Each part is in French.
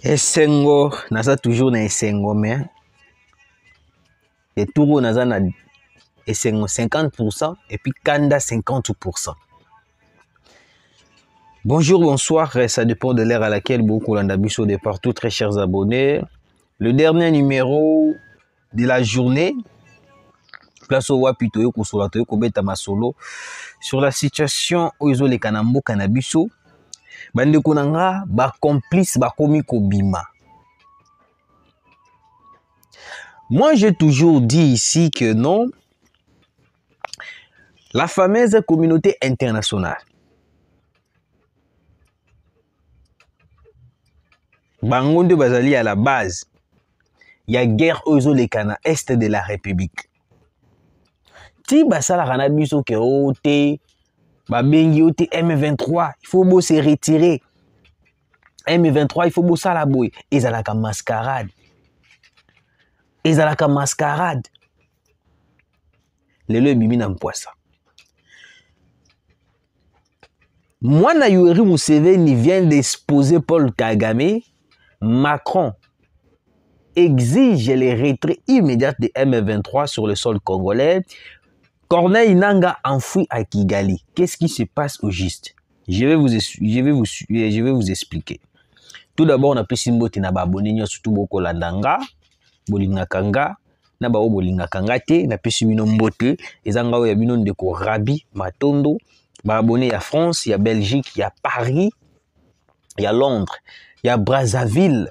Esengo, naza toujours na esengo, mais et tout naza na esengo 50% et puis kanda 50%. Bonjour, bonsoir, ça dépend de l'heure à laquelle beaucoup l'andabiso de partout, très chers abonnés. Le dernier numéro de la journée, place au wapito yo kosola to kobeta masolo sur la situation oizo le kanambo kanabiso. Bande konanga ba complice ba komi kobima. Moi, j'ai toujours dit ici que non, la fameuse communauté internationale, Bangondo Bazali à la base, il y a guerre aux Olekana, est de la République. Si Basala Ranabiso ke ote, Babengi ote M23, il faut beau se retirer. M23, il faut beau ça la boy. Ils ont la mascarade. Ils ont la mascarade. Le lieu bimi na mpoisa. Moi, na Yoweri Museveni vient d'exposer Paul Kagame. Macron exige le retrait immédiat de M23 sur le sol congolais. Corneille Nangaa enfoui à Kigali. Qu'est-ce qui se passe au juste? Je vais vous expliquer. Tout d'abord, on a pu simboter na baboni surtout beaucoup landanga, bolingakanga, na bao bolingakanga te, na pu simino mbote, ezanga ya bino ndeko Rabi Matondo, baboni ya France, ya Belgique, ya Paris, ya Londres, ya Brazzaville.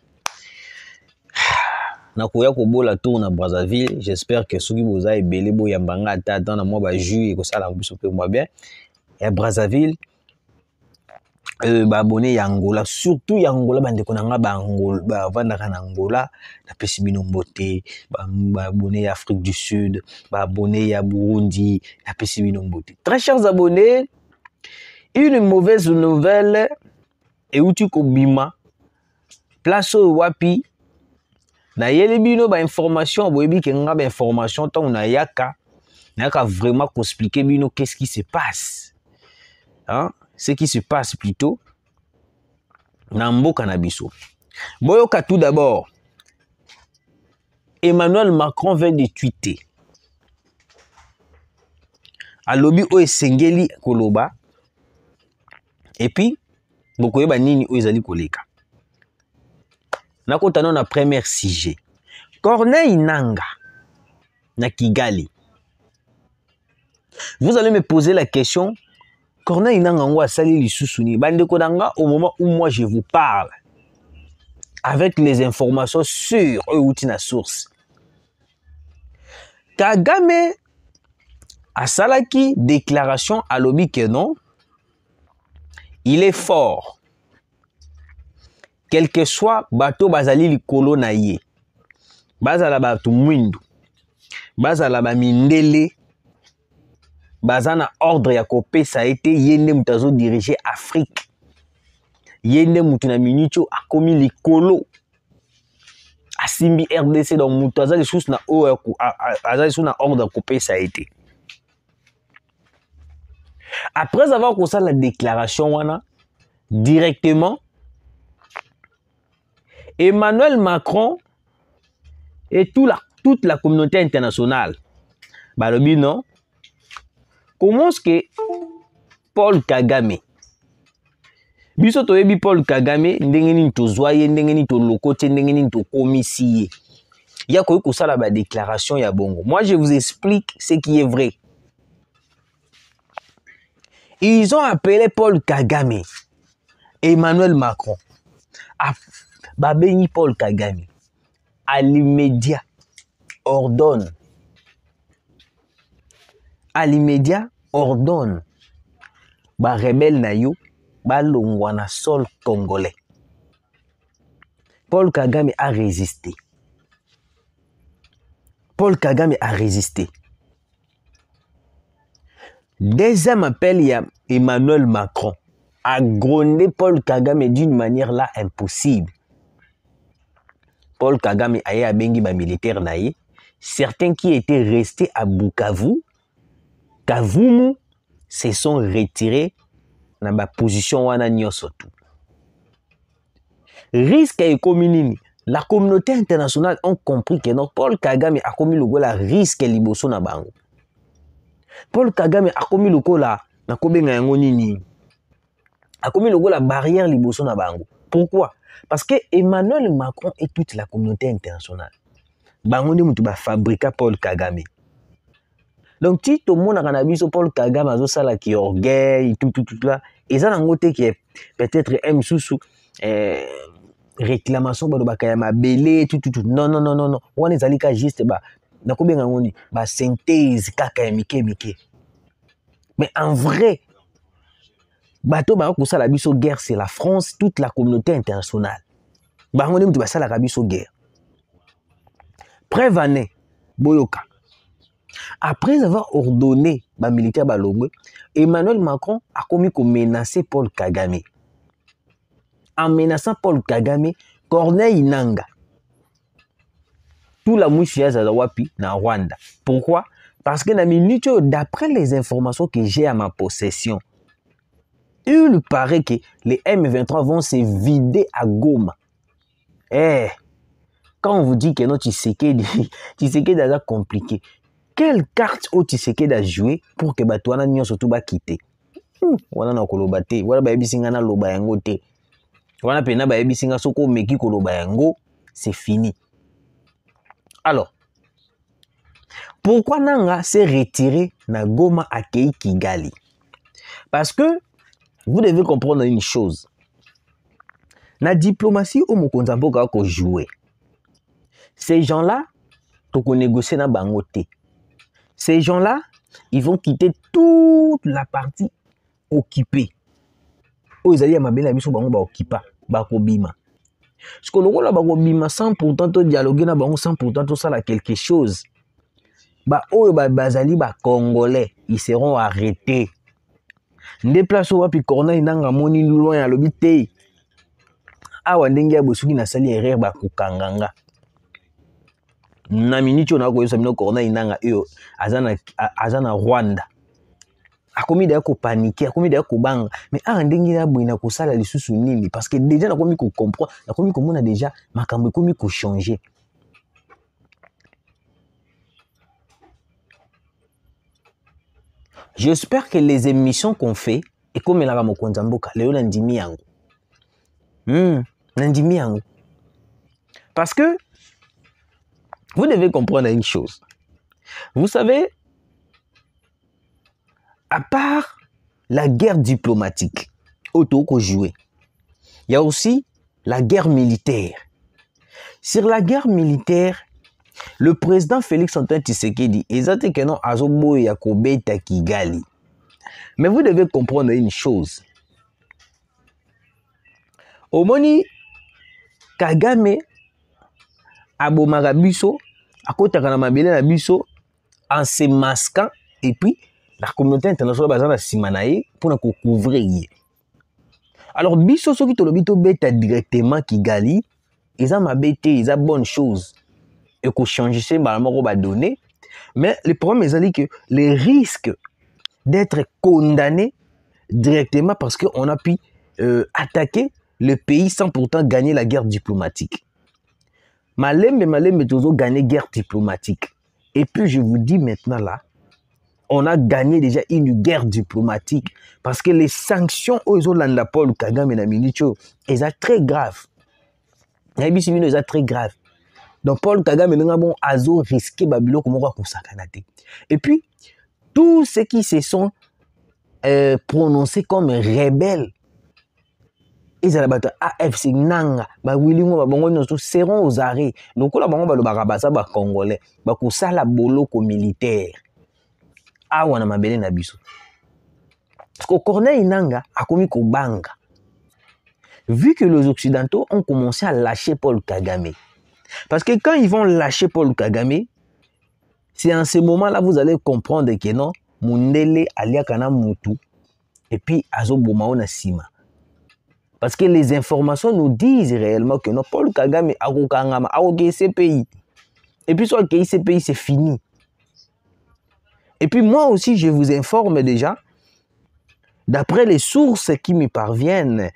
Nakoya kobola tour na Brazzaville, j'espère que ceux qui vous a ebele bo yambanga ata dans moi ba jus et que ça la biso pe moi bien. Ya Brazzaville, ba abonné ya Angola, surtout ya Angola bande konanga ba Angola, ba vandaka na Angola, na pesi bino mbote, ba abonné ya Afrique du Sud, ba abonné ya Burundi, na pesi bino mbote. Très chers abonnés, une mauvaise nouvelle et outi ko bima place au wapi na yeli bino ba information boyebi ke nga ba information tant na yaka vraiment expliquer bino qu'est-ce qui se passe, hein, ce qui se passe plutôt na mboka na biso. Boyoka tout d'abord, Emmanuel Macron vient de tweeter alobi o esengeli koloba et puis bokoyeba nini o ezali koleka. Nakotano na premier sujet. Corneille Nangaa na Kigali. Vous allez me poser la question, Corneille Nangaa ngwa sali lisusu bande kodanga au moment où moi je vous parle avec les informations sûres ou na source. Kagame a salaki déclaration à lobi que non, il est fort. Quel que soit bateau bazali likolo na ye, bazala bato mwindu, bazala ba mindele, bazana ordre ya kopesa ete yende mutazo diriger Afrique, yende mutu na minutio akomi likolo, asimbi RDC donc mutu azali sous na azali sous na ordre ya kopesa ete. Après avoir constaté la déclaration wana, directement Emmanuel Macron et toute la communauté internationale, balobi non, comment est-ce que Paul Kagame, biso toyebi Paul Kagame, ndenge nini tozwaye, ndenge nini tolokote, ndenge nini tokomisiye, ya koyi kosala ba déclaration ya bongo. Moi je vous explique ce qui est vrai. Ils ont appelé Paul Kagame, Emmanuel Macron, Babeni Paul Kagame, à l'immédiat, ordonne, ba rebelle na yo, ba longwa na sol congolais. Paul Kagame a résisté. Paul Kagame a résisté. Deuxième appel, il y a Emmanuel Macron a grondé Paul Kagame d'une manière là impossible. Paul Kagame a eu bengi ba militaire naïe. Certains qui étaient restés à Bukavu, Kavumu, se sont retirés dans ma position wana nyoso tout. risque est commun. La communauté internationale a compris que non, Paul Kagame a commis le risque liboso na bango. Paul Kagame a commis le la na kobenga yango nini. A commis le la barrière liboso na bango. Pourquoi? Parce que Emmanuel Macron et toute la communauté internationale. Bango ni mutu ba fabrica Paul Kagame. Donc si tout le monde a vu Paul Kagame a ça là qui orgueil tout là et ça nango te qui peut-être aime sous réclamation ba bakayama belé tout non on est allé juste ba na ko benga ngoni ba synthèse kaka mike mais en vrai bato ba ko sala biso guerre c'est la France toute la communauté internationale ba ngoni mutu ba sala ka biso guerre preuve année boyoka. Après avoir ordonné les militaires Balogwe, Emmanuel Macron a commis qu'on menacer Paul Kagame. En menaçant Paul Kagame, Corneille Nangaa, tout la mouchia Zazawapi na Rwanda. Pourquoi? Parce que d'après les informations que j'ai à ma possession, il paraît que les M23 vont se vider à Goma. Quand on vous dit que non, Tshisekedi est compliqué. Quelle carte au Tshisekedi a joué pour que Batouana n'y surtout pas quitté? Wana na kolobate, wana ba ebisinga na loba yango te. Wana pena ba ebisinga soko meki koloba yango, c'est fini. Alors, pourquoi Nanga s'est retiré na Goma à Kigali? Parce que vous devez comprendre une chose. La diplomatie au Mokonzamboka ko jouer. Ces gens-là, toko négocier na bangote. Ces gens-là, ils vont quitter toute la partie occupée. Ils allaient à ma belle biso bango ba occupa, ba kobima. Ce que l'on a bima sans pourtant dialoguer na bango sans pourtant tout ça là quelque chose. Ba oyo ba bazali ba congolais, ils seront arrêtés. Déplace wapi Corneille Nangaa moni loin ya lobité. Awa ndenge ya bosuki na sali erreur ba kukanganga. Na minute on a ko yosamino Corneille Nangaa yo azana Rwanda. Akomi da ko paniquer, akomi da ko banga, mais ndenge ya boina ko sala lisusu nini parce que déjà na komi ko comprendre, na komi ko mona déjà makambo komi ko changer. J'espère que les émissions qu'on fait et comme la Mokonzamboka, Léo Nandimi yango. Nandimi yango. Parce que vous devez comprendre une chose. Vous savez, à part la guerre diplomatique, auto qu'on jouait, il y a aussi la guerre militaire. Sur la guerre militaire, le président Félix Antoine Tshisekedi, exactement que non azobo yakobe ta Kigali. Mais vous devez comprendre une chose. Au moni Kagame abomaka biso, akotaka na mabele na biso en se masquant et puis la communauté internationale bazana simanaye pour na couvrir. Alors biso soki tolobi to beta directement Kigali, ils ont mabete, ils ont bonne chose. Et qu'on change ces données. Mais le problème est que les risques d'être condamné directement parce qu'on a pu attaquer le pays sans pourtant gagner la guerre diplomatique. Malembe toujours gagné guerre diplomatique. Et puis je vous dis maintenant là, on a gagné déjà une guerre diplomatique parce que les sanctions aux Hollanda Paul Kagame na Milicho, elles sont très graves. Elles sont très graves. Donc Paul Kagame bon azo risqué babilo comme on sakanate. Et puis tous ceux qui se sont prononcés comme rebelles, ils allaient battre AFC Nanga, ba Wilingo ba bongo nyonso seront aux arrêts. Donc là bango ba lo barabasa ba congolais, ba kusala boloko militaire. Awa na mabele na biso. Parce que Corneille Nangaa a commis ko banga. Vu que les occidentaux ont commencé à lâcher Paul Kagame. Parce que quand ils vont lâcher Paul Kagame, c'est en ce moment-là vous allez comprendre que non, Mundele aliakana mutu et puis azobomao na sima. Parce que les informations nous disent réellement que non, Paul Kagame a gagné ces pays. Et puis soit que ces pays c'est fini. Et puis moi aussi je vous informe déjà, d'après les sources qui me parviennent,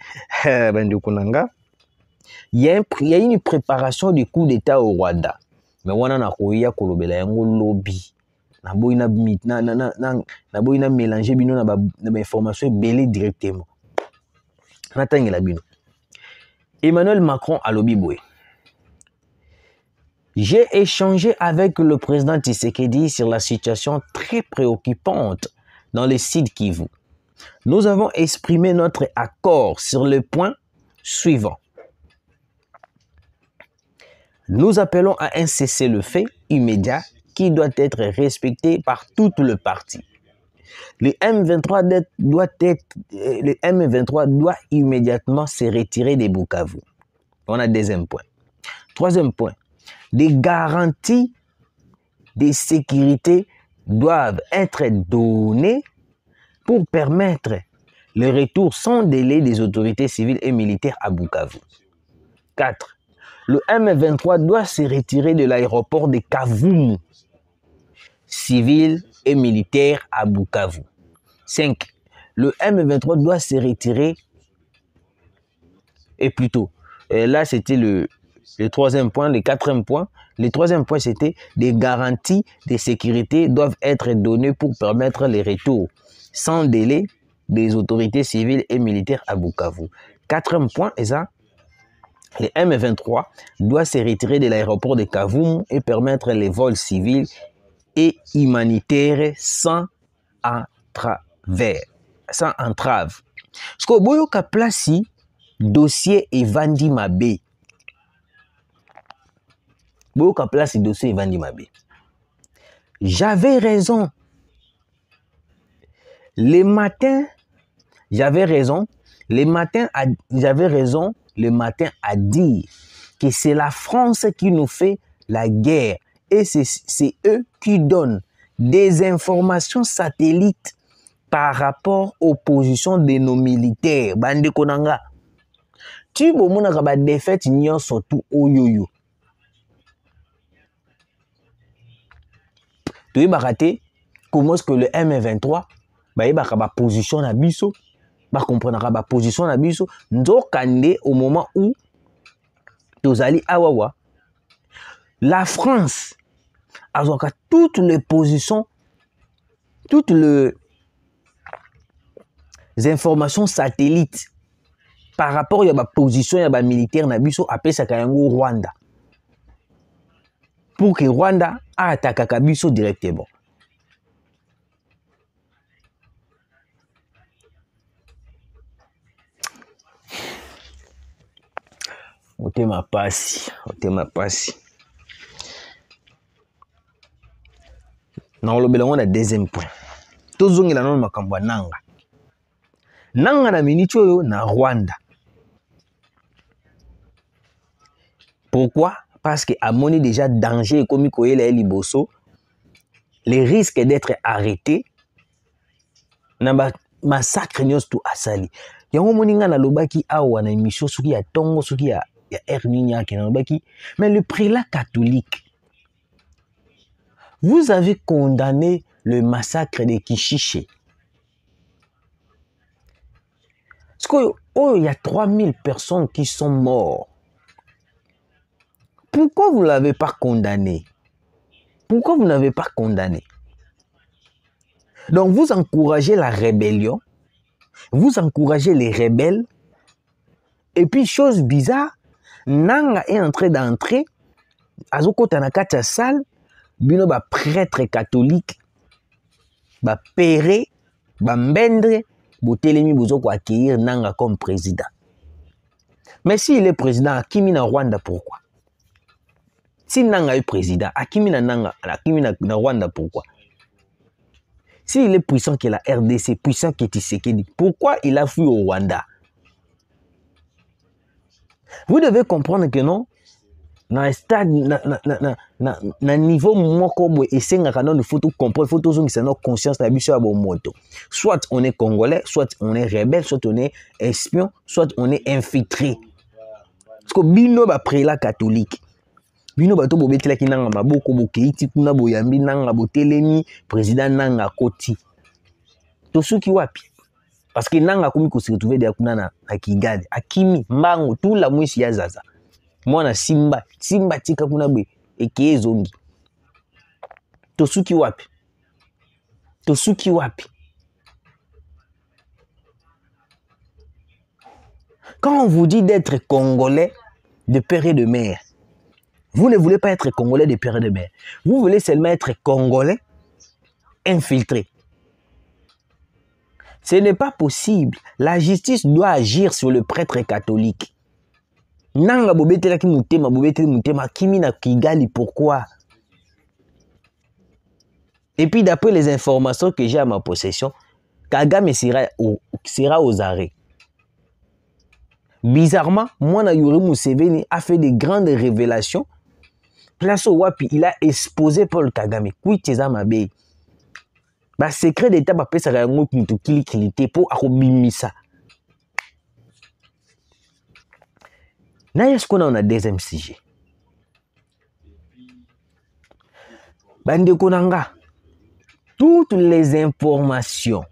il y a une préparation du coup d'État au Rwanda. Mais on a koya kolobela yango lobby. Na boina mélanger bino na ba information belé directement. Natangela bino. Emmanuel Macron a lobby boy. J'ai échangé avec le président Tshisekedi sur la situation très préoccupante dans le sud Kivu. Nous avons exprimé notre accord sur le point suivant. Nous appelons à un cessez-le-feu immédiat qui doit être respecté par toutes les parties. Le M23 doit immédiatement se retirer des Bukavu. On a deuxième point. Troisième point. Des garanties de sécurité doivent être données pour permettre le retour sans délai des autorités civiles et militaires à Bukavu. 4. Le M23 doit se retirer de l'aéroport de Kavumu, civils et militaires à Bukavu. 5. Le M23 doit se retirer, et plutôt, là c'était le troisième point, le quatrième point. Le troisième point, c'était des garanties de sécurité doivent être données pour permettre le retour sans délai des autorités civiles et militaires à Bukavu. Quatrième point, et ça, le M23 doit se retirer de l'aéroport de Kavumu et permettre les vols civils et humanitaires sans entrave. Parce que boyoka place dossier Evandi Mabe. Boyoka place dossier Evandi Mabe. J'avais raison. Le matin, j'avais raison le matin à dire que c'est la France qui nous fait la guerre et c'est eux qui donnent des informations satellites par rapport aux positions de nos militaires. Bande konanga. Tu bo mona ka ba défaite nyon surtout oyoyo. Tu ba raté comment est-ce que le M23 ba position na biso ba comprendre ba position na biso nzokande au moment où tozali awawa la France a toutes les positions, toutes les informations satellites par rapport à la position ya ba militaire na biso apesa kayango Rwanda pour que Rwanda attaque biso directement. Otema pasi. Na olobela on a deuxième point. Tozongela non makambo nanga. Nanga na minute oyo na Rwanda. Pourquoi? Parce que amoni déjà danger comme koyela liboso, les risques d'être arrêté na ba massacre nyos tout asali. Yango moninga na lobaki awa na émission suki ya tongo suki ya Erninia qui na lobaki, mais le prélat catholique, vous avez condamné le massacre de Kishiché. Parce qu'il y a 3000 personnes qui sont mortes. Pourquoi vous ne l'avez pas condamné? Pourquoi vous n'avez pas condamné? Donc vous encouragez la rébellion, vous encouragez les rebelles, et puis chose bizarre, Nanga est en train d'entrer, azokota na kati ya salle, bino ba prêtre catholique, ba père, ba mbendre, botelemi bozoko accueillir Nanga comme président. Mais s'il est président, Akimi na Rwanda, pourquoi? Si Nanga est président, Akimi na Rwanda, pourquoi? S'il est puissant que la RDC, puissant que Tshisekedi, pourquoi il a fui au Rwanda? Vous devez comprendre que non, dans le stade, na niveau moko boy esenga kana il faut tout comprendre, il faut tout que notre conscience na biso ya moto. Soit on est congolais, soit on est rebelle, soit on est espion, soit on est infiltré. Parce que bino ba prélat catholique. Bino bato bobetela ki nanga maboko bokeiti kuna boyambi nanga botelemi président nanga koti. To suki wapi? Parce que nanga komi ko se retrouver de kuna na Kigali, Akimi, Mbango, tout la mwisi ya Zaza. Mwana simba tika kuna bwe eke zongi. Tosuki wapi? Tosuki wapi? Quand on vous dit d'être congolais de père et de mère, vous ne voulez pas être congolais de père et de mère. Vous voulez seulement être congolais infiltré. Ce n'est pas possible. La justice doit agir sur le prêtre catholique. Nanga bobetela ki mutema, bobetela mutema, kimi na Kigali, pourquoi? Et puis d'après les informations que j'ai à ma possession, Kagame sera aux arrêts. Bizarrement, Mwana Yoweri Museveni a fait de grandes révélations. Place au Wapi, il a exposé Paul Kagame. Kuiteza mabe. Ba secret d'état ba pesa yango mutu kilikilité pour akobimisa. Na est-ce qu'on a un deuxième sujet? Bande konanga. Toutes les informations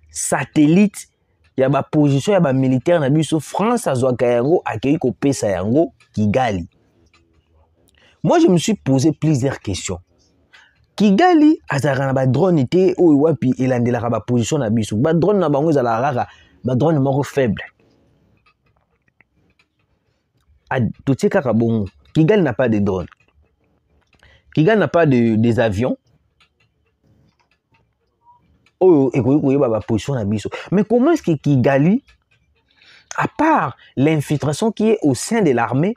satellites, il y a ba position, il y a ba militaire na biso France azwaka yango akei ko pesa yango Kigali. Moi je me suis posé plusieurs questions. Kigali azara na ba drone té o wapi elandela ba position na biso. Ba drone na bango ezala rara, ba drone moko faible. Totika kabongo. Kigali n'a pas de drone. Kigali n'a pas des avions. Oh, position na biso. Mais comment est-ce que Kigali, à part l'infiltration qui est au sein de l'armée,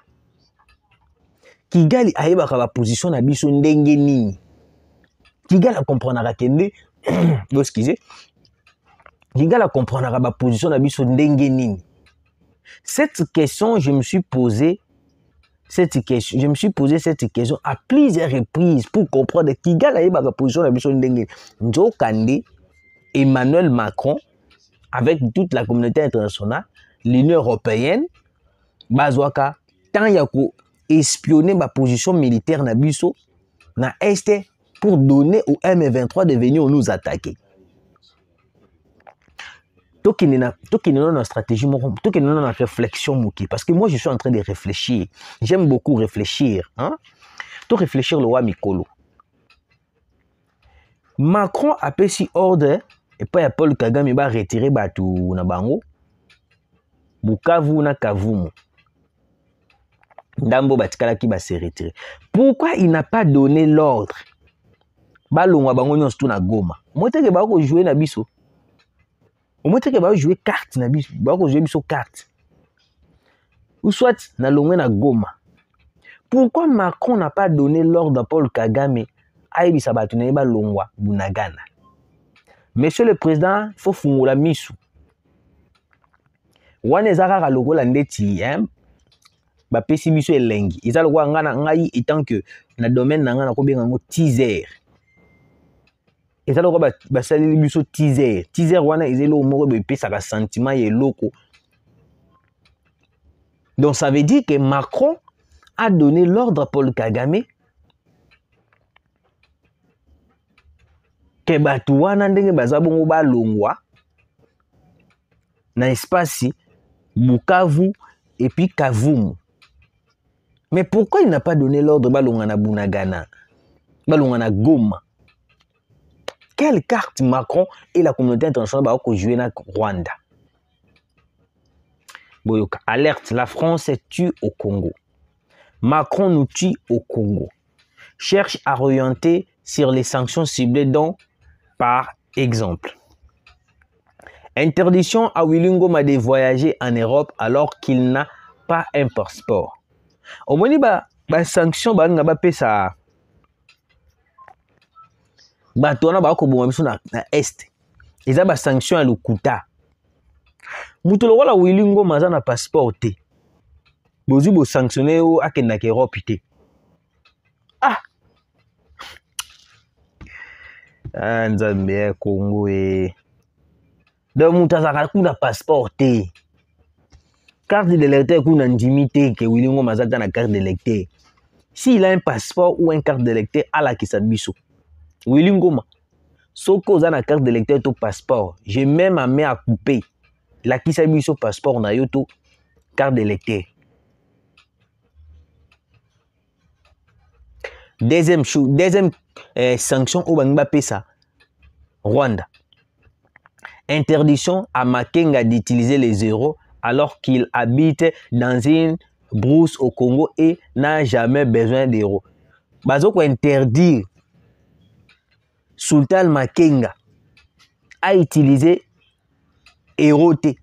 Kigali a ba position na biso ndenge nini? Kigali a comprendre kende, excusez. Kigali a comprendre ba position na biso ndenge nini? Cette question, je me suis posé cette question à plusieurs reprises pour comprendre Kigali a ba position na biso ndenge. Nzo Kande, Emmanuel Macron, avec toute la communauté internationale, l'Union européenne, bazwaka tant yako espionner ma position militaire na biso na est pour donner au M23 de venir nous attaquer. Toki na stratégie, toki na réflexion moki, parce que moi je suis en train de réfléchir. J'aime beaucoup réfléchir, hein? To réfléchir le roi Mikolo. Macron a pris ordre et pas Paul Kagame va retirer batu na bango Bukavu na Kavumu. Ndambo batikala ki ba se retirer. Pourquoi il n'a pas donné l'ordre? Balongwa bango nyonso tu na Goma. Moteke ba ko jouer na biso. Moteke ba jouer carte na biso, ba ko jouer biso carte. Ou soit na longwe na Goma. Pourquoi Macron n'a pas donné l'ordre à Paul Kagame aibisa batu na ba longwa Bunagana? Monsieur le Président, il faut fungola misu. Wana ezaka lokola ndeti, hein? Ba pesi biso elengi. Ezala kwa ngana ngai étant que na domaine na ngana ko benga ngo teaser. Ezala kwa ba salili biso teaser. Teaser wana ezelo moko be pesa ka sentiment ye loko. Donc ça veut dire que Macron a donné l'ordre à Paul Kagame que batu wana ndenge bazabongo ba longwa na espace Bukavu et puis Kavumu. Mais pourquoi il n'a pas donné l'ordre balonga na Bunagana, balonga na Goma? Quelle carte Macron et la communauté internationale ba ko jouer na Rwanda? Boyoka, alerte, la France tue au Congo. Macron nous tue au Congo. Cherche à orienter sur les sanctions ciblées dont, par exemple, interdiction à Willy Ngoma de voyager en Europe alors qu'il n'a pas un passeport. Au moins, ba sanction ba nga ba pesa ba tona ba ko bomba biso na est. Eza ba sanction à lokuta. Mutu lokola Willy Ngoma za na passeport te. Bozu bo sanctionner o akenda ke Europe te. Ah. Nzambe Congo e. Donc mutu azaka kuna passeport te. Carte d'électeur kuna ndimité que Willy Ngoma za na carte d'électeur. S'il a un passeport ou un carte d'électeur à la kisabiso. Willy Ngoma. Soko za na carte d'électeur to passeport. J'ai même à main à couper. La kisabiso passeport na yoto carte d'électeur. Deuxième sanction au Bangba Pesa, Rwanda. Interdiction à Makenga d'utiliser les euros alors qu'il habite dans une brousse au Congo et n'a jamais besoin d'euros. Bazoko interdire Sultan Makenga à utiliser euro te.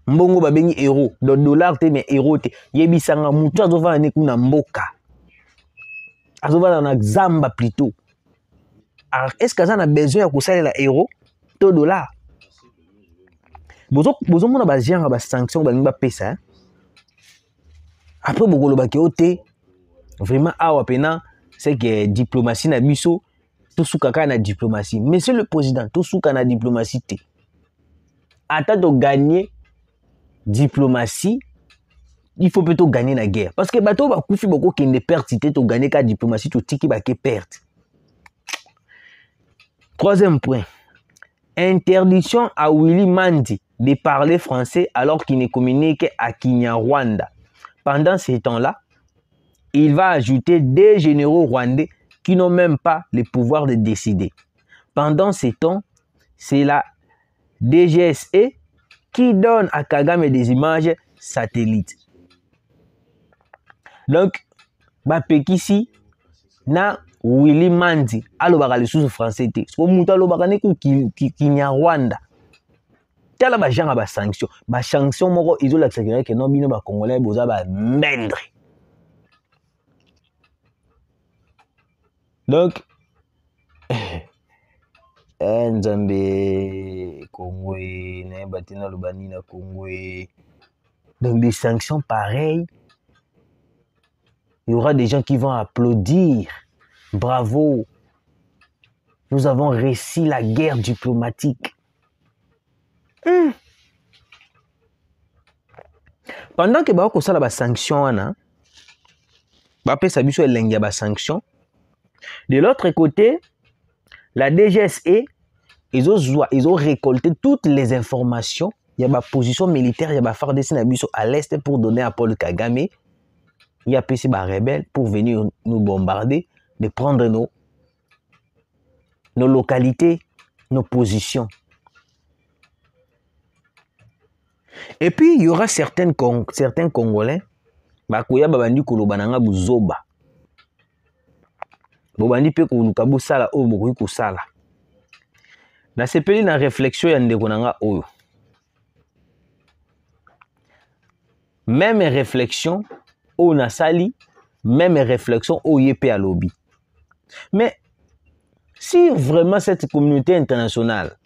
Mbongo babengi euro, do dollar te mais euro te. Yebisanga mutu azova na kuna mboka. Azova na Zamba plutôt. Alors est-ce que ça a besoin de ça la euro to dollar? Bozo mona ba genre ba sanction ba ngba pesa. Après bokolo ba keote vraiment awa pena c'est que diplomatie na biso tout soukaka na diplomatie. Monsieur le président, tout souka na diplomatie te. Ata de gagner diplomatie, il faut plutôt gagner la guerre. Parce que bateau ba koufi boko qui ne perte to gagner ka diplomatie to tiki ba ke perte. Troisième point. Interdiction à Willy Mandi de parler français alors qu'il ne communique à Kinyarwanda. Pendant ces temps-là, il va ajouter des généraux rwandais qui n'ont même pas le pouvoir de décider. Pendant ces temps, c'est la DGSE qui donne à Kagame des images satellites. Donc, Bapekisi na Willy Mandi alobaka le sous français te. So muta alobaka ne ku Kinyarwanda. Tala ba genre ba sanction. Ba sanction moko izola sekere ke non bino ba congolais boza ba mendre. Donc, Nzambe Congo, Batina Lubani na Congo. Donc des sanctions pareilles. Il y aura des gens qui vont applaudir. Bravo. Nous avons réussi la guerre diplomatique. Pendant que bako sala ba sanction ana, ba pesa biso elengi ba sanction. De l'autre côté, la DGSE, ils ont récolté toutes les informations. Il y a ma position militaire, il y a ma FARDC à l'est pour donner à Paul Kagame. Il y a PC rebelle pour venir nous bombarder, de prendre nos localités, nos positions. Et puis, il y aura certains Congolais, bakoya babandi kolobananga buzoba. Bobandi pe koluka busala o bokoyi kusala. Na sepeli na réflexion ya ndeko nanga oyo. Même réflexion o nasali, même réflexion o yepe à lobby. Mais si vraiment cette communauté internationale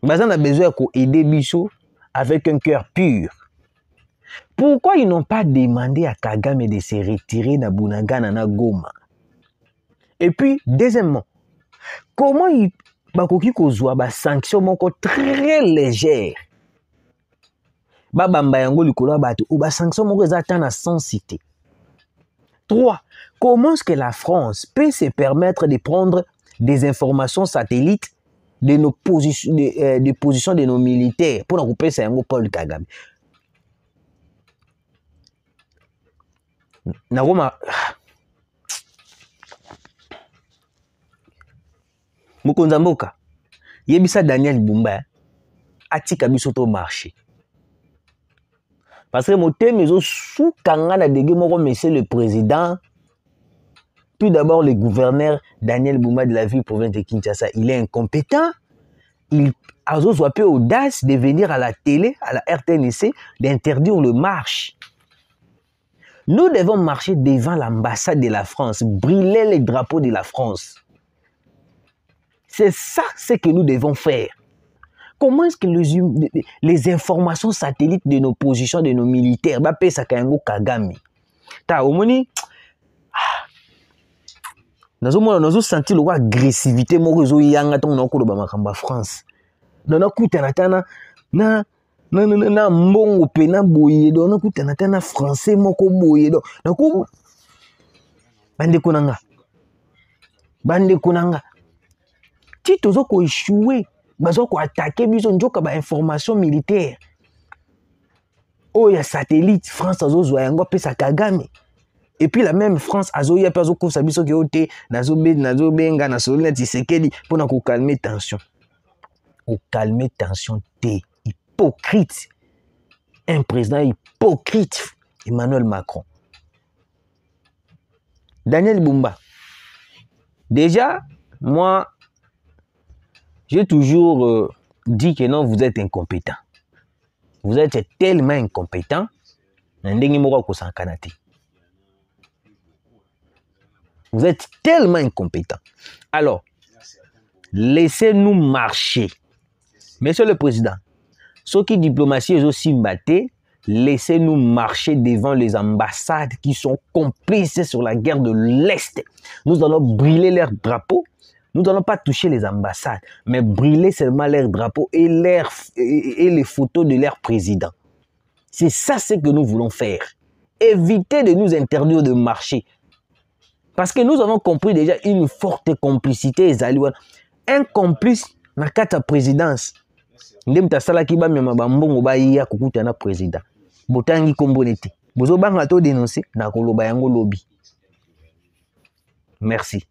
a besoin d'aider Bicho avec un cœur pur, pourquoi ils n'ont pas demandé à Kagame de se retirer na Bunagana na Goma? Et puis, deuxièmement, comment il bakoki kozwa ba sanction moko très légère? Ba bamba yango likolo bato ou ba sanction moko ezata na sans cité. 3. Comment est-ce que la France peut se permettre de prendre des informations satellites de nos positions, des positions de nos militaires pour couper ça yango Paul Kagame? Nagoma Mokonza mboka yebisa Daniel Bumba atika biso to marché. Parce que motema ezo soukanga na dege moko monsieur le président. Tout d'abord le gouverneur Daniel Bumba de la ville province de Kinshasa, il est incompétent. Il a peu audace de venir à la télé, à la RTNC, d'interdire le marche. Nous devons marcher devant l'ambassade de la France, brûler les drapeaux de la France. C'est ça ce que nous devons faire. Comment est-ce que les informations satellites de nos positions, de nos militaires, bah pesa kayango Kagame? Ta omoni, nous senti l'agressivité moko zo yanga ton na koloba makamba France. Na kutana tana na mbongo pe na boye do na kutana tana français moko boye do. Na ko bande kunanga. Si tozo ko échouer, bazo ko attaquer biso njoka ba information militaire. Oh ya satellite France azo zo yango pesa Kagame. Et puis la même France, azoya pas zoko sabiso ke ote, nazobenga na solina Tshisekedi pour na calmer tension. Au calmer tension té hypocrite. Un président hypocrite, Emmanuel Macron. Daniel Bumba. Déjà, moi, j'ai toujours dit que non, vous êtes incompétent. Vous êtes tellement incompétent. Vous êtes tellement incompétent. Alors, laissez-nous marcher. Monsieur le Président, ce qui diplomatie est aussi batté, laissez-nous marcher devant les ambassades qui sont complices sur la guerre de l'Est. Nous allons brûler leurs drapeaux. Nous n'allons pas toucher les ambassades, mais brûler seulement leurs drapeaux et les photos de leurs présidents. C'est ça ce que nous voulons faire. Évitez de nous interdire de marcher. Parce que nous avons compris déjà une forte complicité. Un complice dans la présidence. Ndemta salaki ba mema bambongo ba iya kukuta na président. Botangi kombonete. Bozo banga to dénoncer na koloba yango lobby. Merci.